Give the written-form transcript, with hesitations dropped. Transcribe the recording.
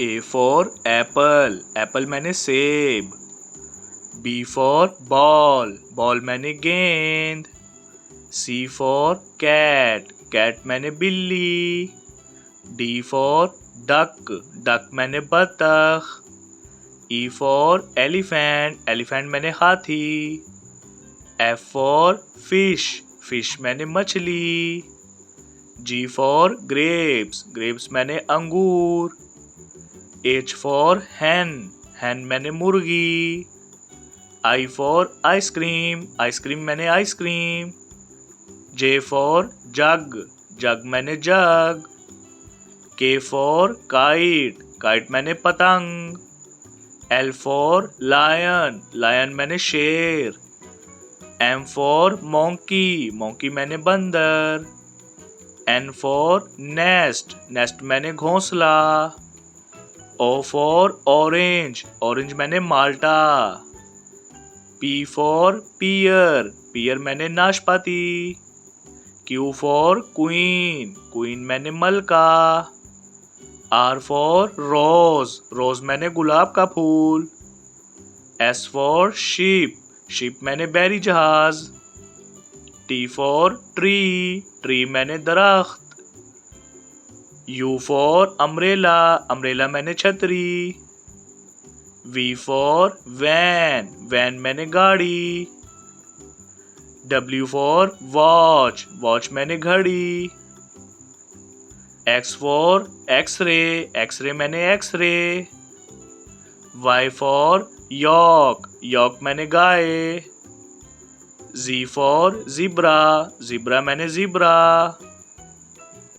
A for apple, apple मैंने सेब. B for ball, ball मैंने गेंद. C for cat, cat मैंने बिल्ली. D for duck, duck मैंने बतख. E for elephant, elephant मैंने हाथी. F for fish, fish मैंने मछली. G for grapes, grapes मैंने अंगूर. H for hen, hen मैंने मुर्गी. I for ice cream, ice cream मैंने ice cream. J for jug, jug मैंने जग. K for kite, kite मैंने पतंग. L for lion, lion मैंने शेर. M for monkey, monkey मैंने बंदर. N for nest, nest मैंने घोंसला. O for orange, orange मैंने माल्टा. P for pear, pear मैंने नाशपाती. Q for queen, queen मैंने मलका. R for rose, rose मैंने गुलाब का फूल. S for sheep, sheep मैंने बैरी जहाज. T for tree, tree मैंने दरख्त. U for umbrella, umbrella मैंने छतरी. V for van, van मैंने गाड़ी. W for watch, watch मैंने घड़ी. X for x-ray, x-ray मैंने x-ray. Y for yak, yak मैंने गाय. Z for zebra, zebra मैंने zebra.